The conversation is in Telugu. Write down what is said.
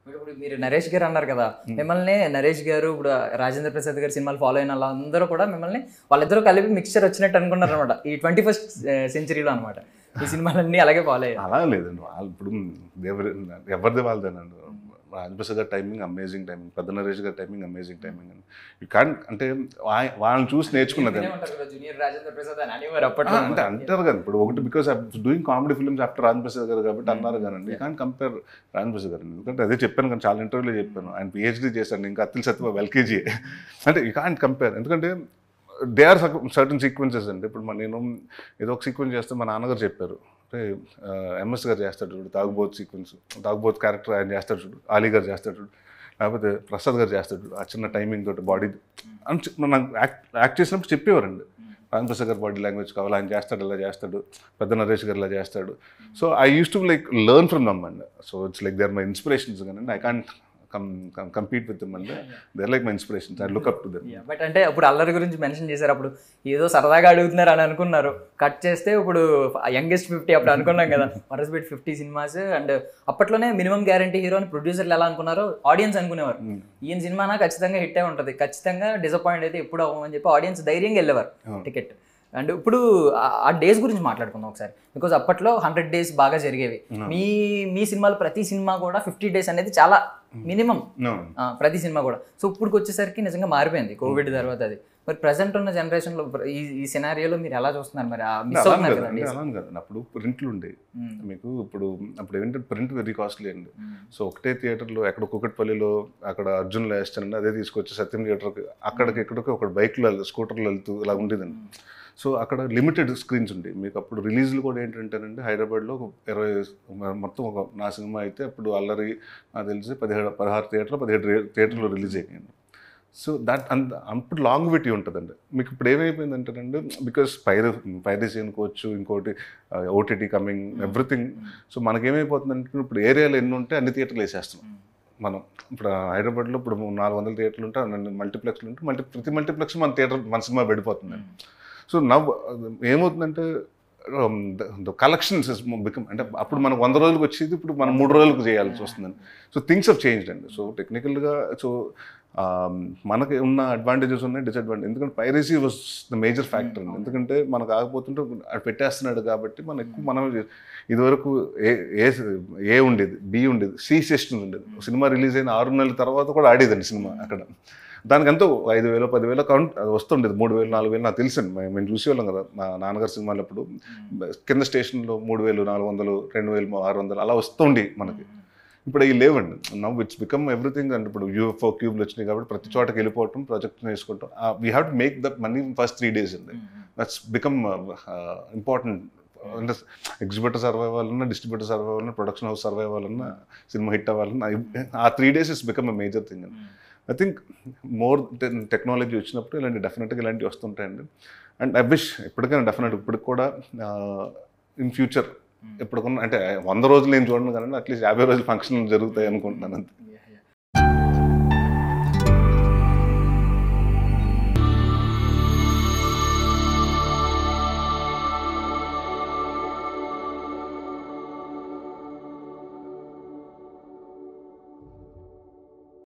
ఇప్పుడు మీరు నరేష్ గారు అన్నారు కదా, మిమ్మల్ని నరేష్ గారు ఇప్పుడు రాజేంద్ర ప్రసాద్ గారు సినిమాలు ఫాలో అయిన వాళ్ళందరూ కూడా మిమ్మల్ని వాళ్ళిద్దరూ కలిపి మిక్స్చర్ వచ్చినట్టు అనుకున్నారు అనమాట ఈ 21st సెంచరీలో అనమాట. ఈ సినిమాలన్నీ అలాగే ఫాలో అయ్యారు. అలా లేదండి, వాళ్ళు ఇప్పుడు ఎవరిది వాళ్ళదేనండి. రాజప్రసాద్ గారి టైమింగ్ అమేజింగ్ టైమింగ్, పెద్ద నరేష్ గారి టైమింగ్ అమేజింగ్ టైమింగ్ అండి. యూ క్యాన్ అంటే వాళ్ళని చూసి నేర్చుకున్నది జూనియర్ రాజేంద్ర ప్రసాద్ అని అనేవారు అప్పట్లో. అంటే అంటారు కానీ ఇప్పుడు ఒకటి because doing comedy films after Rajaprasad గారు కాబట్టి అన్నారు కానండి. యూ క్యాన్ కంపేర్ రాజప్రసాద్ గారు, ఎందుకంటే అదే చెప్పాను కానీ చాలా ఇంటర్వ్యూలో చెప్పాను, ఆయన పిహెచ్డీ చేశాను, ఇంకా అత్తిల్ సత్యబాబు ఎల్కేజీ. అంటే యూ క్యాన్ కంపేర్, ఎందుకంటే దే ఆర్ సర్టన్ సీక్వెన్సెస్ అండి. ఇప్పుడు నేను ఏదో ఒక సీక్వెన్స్ చేస్తే మా నాన్నగారు చెప్పారు, అంటే ఎంఎస్ గారు చేస్తాడు చూడు తాగుబోతు సీక్వెన్స్, తాగుబోతు క్యారెక్టర్ ఆయన చేస్తాడు చూడు, అలీ గారు చేస్తాడు చూడు, లేకపోతే ప్రసాద్ గారు చేస్తాడు చూడు, ఆ చిన్న టైమింగ్ తోటి బాడీ అని నాకు యాక్ట్ చేసినప్పుడు చెప్పేవారండి. రాజప్రసాద్ గారు బాడీ లాంగ్వేజ్ కావాలి, ఆయన చేస్తాడు ఇలా చేస్తాడు, పెద్ద నరేష్ గారు ఇలా చేస్తాడు. So I use to like learn from them అండి. So it's like they are my inspirations కానీ I can't compete with them and they're like my inspirations. I look up to them. But అంటే ఇప్పుడు అల్లరి గురించి మెన్షన్ చేశారు, అప్పుడు ఏదో సరదాగా అడుగుతున్నారు అని అనుకున్నారు, కట్ చేస్తే ఇప్పుడు యంగెస్ట్ 50 అప్పుడు అనుకున్నాం కదా, వరస్బెట్ 50 సినిమాస్. అండ్ అప్పట్లోనే మినిమం గ్యారంటీ హీరో అని ప్రొడ్యూసర్లు ఎలా అనుకున్నారు, ఆడియన్స్ అనుకునేవారు ఈయన సినిమానా ఖచ్చితంగా హిట్ అయి ఉంటుంది, ఖచ్చితంగా డిసప్పాయింట్ అయితే ఎప్పుడు అవ్వమని చెప్పి ఆడియన్స్ ధైర్యంగా వెళ్ళేవారు టికెట్. అండ్ ఇప్పుడు ఆ డేస్ గురించి మాట్లాడుకుందాం ఒకసారి, బికాజ్ అప్పట్లో 100 days బాగా జరిగేవి. మీ సినిమాలు ప్రతి సినిమా కూడా 50 days అనేది చాలా మినిమం ప్రతి సినిమా కూడా. సో ఇప్పుడుకి వచ్చేసరికి నిజంగా మారిపోయింది కోవిడ్ తర్వాత అది. మరి ప్రజెంట్ ఉన్న జనరేషన్లో ఈ సినారియోలో మీరు ఎలా చూస్తున్నారు? మరి మిస్ అవుతున్నారు కదండి. అలా కదండి, అప్పుడు ప్రింట్లు ఉండేవి మీకు, అప్పుడు ఏంటంటే ప్రింట్ వెరీ కాస్ట్లీ అండి. సో ఒకటే థియేటర్లో ఎక్కడ కుకట్పల్లిలో అక్కడ అర్జున్లో వేస్తానండి, అదే తీసుకొచ్చి సత్యం థియేటర్కి అక్కడికి ఎక్కడికి ఒక బైక్లో స్కూటర్లో వెళ్తూ ఇలా ఉండేదండి. సో అక్కడ లిమిటెడ్ స్క్రీన్స్ ఉండేవి మీకు. అప్పుడు రిలీజ్లు కూడా ఏంటంటేనండి హైదరాబాద్లో 20 మొత్తం ఒక నా సినిమా అయితే అప్పుడు అల్లరి నాకు తెలిసి 16 థియేటర్లు 17 థియేటర్లో రిలీజ్ అయ్యాయండి. సో అప్పుడు లాంగ్విటీ ఉంటుందండి మీకు. ఇప్పుడు ఏమైపోయిందంటేనండి, బికాస్ పైరసీ అనుకోవచ్చు, ఇంకోటి ఓటీటీ కమింగ్ ఎవ్రీథింగ్. సో మనకేమైపోతుందంటే ఇప్పుడు ఏరియాలో ఎన్ని ఉంటే అన్ని థియేటర్లు వేసేస్తున్నాం మనం. ఇప్పుడు హైదరాబాద్లో ఇప్పుడు 400 థియేటర్లు ఉంటే మల్టీప్లెక్స్లు ఉంటే ప్రతి మల్టీప్లెక్స్ మన సినిమా వెళ్ళిపోతుందండి. సో నవ్ ఏమవుతుందంటే కలెక్షన్స్ బికమ్, అంటే అప్పుడు మనకు 100 రోజులకు వచ్చేది ఇప్పుడు మనం 3 రోజులకు చేయాల్సి వస్తుందండి. సో థింగ్స్ హవ్ చేంజ్డ్ అండి. సో టెక్నికల్గా సో మనకి ఉన్న అడ్వాంటేజెస్ ఉన్నాయి, డిసడ్వాంటేజ్. ఎందుకంటే piracy was the major factor అండి. ఎందుకంటే మనకు ఆగిపోతుంటే అది పెట్టేస్తున్నాడు కాబట్టి మనం ఇదివరకు ఏ ఉండేది, బి ఉండేది, సి సెషన్ ఉండేది. సినిమా రిలీజ్ అయిన 6 నెలల తర్వాత కూడా ఆడేదండి సినిమా అక్కడ. దానికి ఎంతో 5,000 10,000 కౌంట్ అది వస్తుండేది, 3,000 4,000 నాకు తెలుసండి. మేము చూసేవాళ్ళం కదా మా నాన్నగారు సినిమాలు. అప్పుడు కింద స్టేషన్లో 3,000 400 2,000 600 అలా వస్తుండే మనకి. ఇప్పుడు అవి లేవండి. Now it's become everything. అంటే ఇప్పుడు UFO క్యూబ్లు వచ్చినాయి కాబట్టి ప్రతి చోటకి వెళ్ళిపోవటం, ప్రాజెక్ట్ వేసుకోవటం. We have to make that money first 3 days అండి. That's become important. అంటే ఎగ్జిబిటర్ సర్వైవ్ అవ్వాలన్నా, డిస్ట్రిబ్యూటర్ సర్వైవ్ అవ్వాలన్నా, ప్రొడక్షన్ హౌస్ సర్వైవ్ అవ్వాలన్నా, సినిమా హిట్ అవ్వాలన్నా ఆ 3 days is become a major thing అండి. ఐ థింక్ మోర్ టెక్నాలజీ వచ్చినప్పుడు డెఫినెట్గా ఇలాంటివి వస్తుంటాయండి. అండ్ ఐ విష్ ఎప్పటికైనా డెఫినెట్ ఇప్పటికి కూడా ఇన్ ఫ్యూచర్ ఎప్పటికన్నా అంటే 100 రోజులు నేను చూడను కానీ అట్లీస్ట్ 50 రోజులు ఫంక్షన్లు జరుగుతాయి అనుకుంటున్నాను అంతే.